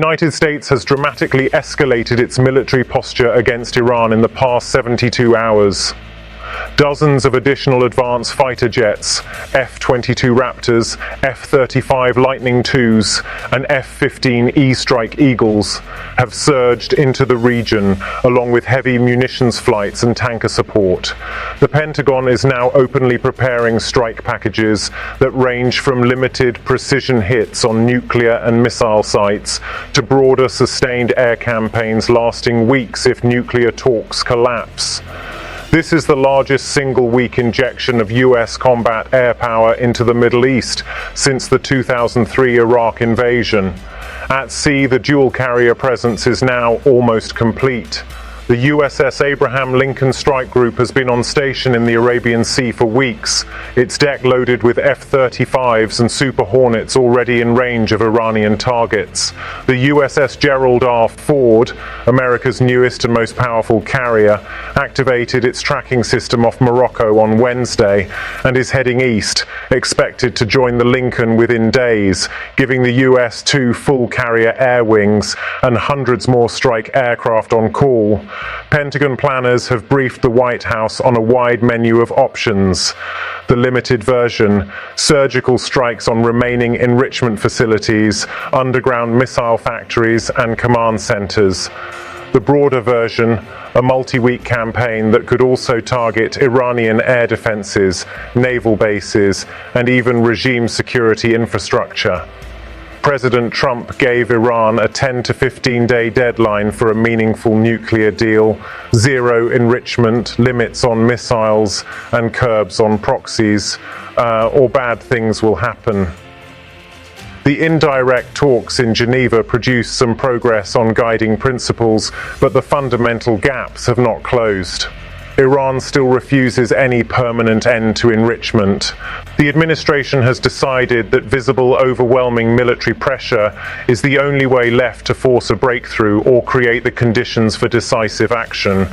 United States has dramatically escalated its military posture against Iran in the past 72 hours. Dozens of additional advanced fighter jets, F-22 Raptors, F-35 Lightning IIs, and F-15 E-Strike Eagles have surged into the region, along with heavy munitions flights and tanker support. The Pentagon is now openly preparing strike packages that range from limited precision hits on nuclear and missile sites to broader sustained air campaigns lasting weeks if nuclear talks collapse. This is the largest single-week injection of US combat air power into the Middle East since the 2003 Iraq invasion. At sea, the dual-carrier presence is now almost complete. The USS Abraham Lincoln strike group has been on station in the Arabian Sea for weeks, its deck loaded with F-35s and Super Hornets already in range of Iranian targets. The USS Gerald R, Ford, America's newest and most powerful carrier, activated its tracking system off Morocco on Wednesday and is heading east, expected to join the Lincoln within days, giving the US 2 full carrier air wings and hundreds more strike aircraft on call. Pentagon planners have briefed the White House on a wide menu of options. The limited version, surgical strikes on remaining enrichment facilities, underground missile factories, and command centers. The broader version, a multi-week campaign that could also target Iranian air defenses, naval bases, and even regime security infrastructure. President Trump gave Iran a 10 to 15-day deadline for a meaningful nuclear deal, zero enrichment, limits on missiles, and curbs on proxies, or bad things will happen. The indirect talks in Geneva produced some progress on guiding principles, but the fundamental gaps have not closed. Iran still refuses any permanent end to enrichment. The administration has decided that visible, overwhelming military pressure is the only way left to force a breakthrough or create the conditions for decisive action.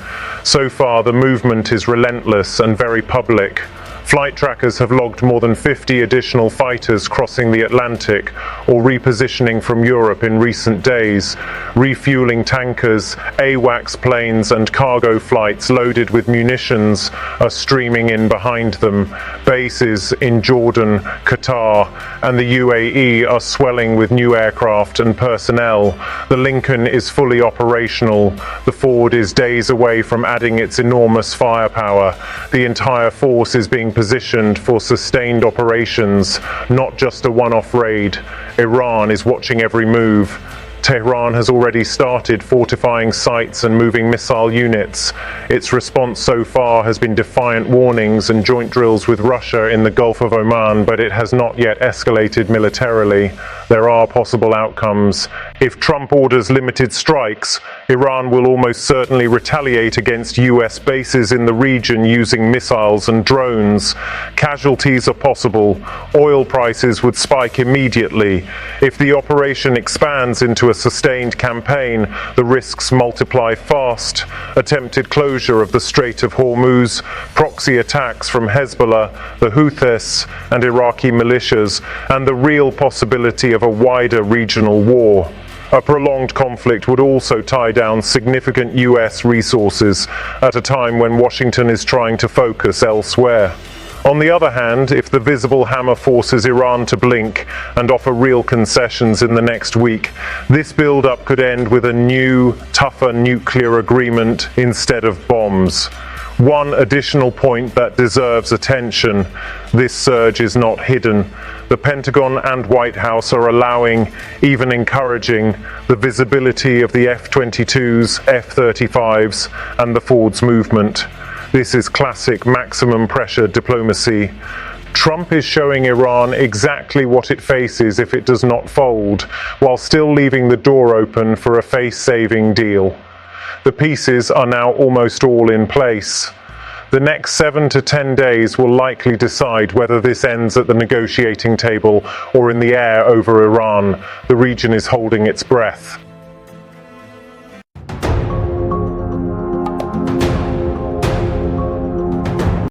So far, the movement is relentless and very public. Flight trackers have logged more than 50 additional fighters crossing the Atlantic or repositioning from Europe in recent days. Refueling tankers, AWACS planes and cargo flights loaded with munitions are streaming in behind them. Bases in Jordan, Qatar and the UAE are swelling with new aircraft and personnel. The Lincoln is fully operational. The Ford is days away from adding its enormous firepower. The entire force is being positioned for sustained operations, not just a one-off raid. Iran is watching every move. Tehran has already started fortifying sites and moving missile units. Its response so far has been defiant warnings and joint drills with Russia in the Gulf of Oman, but it has not yet escalated militarily. There are possible outcomes. If Trump orders limited strikes, Iran will almost certainly retaliate against US bases in the region using missiles and drones. Casualties are possible. Oil prices would spike immediately. If the operation expands into a sustained campaign, the risks multiply fast. Attempted closure of the Strait of Hormuz, proxy attacks from Hezbollah, the Houthis, and Iraqi militias, and the real possibility of a wider regional war. A prolonged conflict would also tie down significant US resources at a time when Washington is trying to focus elsewhere. On the other hand, if the visible hammer forces Iran to blink and offer real concessions in the next week, this build-up could end with a new, tougher nuclear agreement instead of bombs. One additional point that deserves attention: this surge is not hidden. The Pentagon and White House are allowing, even encouraging, the visibility of the F-22s, F-35s, and the Ford's movement. This is classic maximum pressure diplomacy. Trump is showing Iran exactly what it faces if it does not fold, while still leaving the door open for a face-saving deal. The pieces are now almost all in place. The next 7 to 10 days will likely decide whether this ends at the negotiating table or in the air over Iran. The region is holding its breath.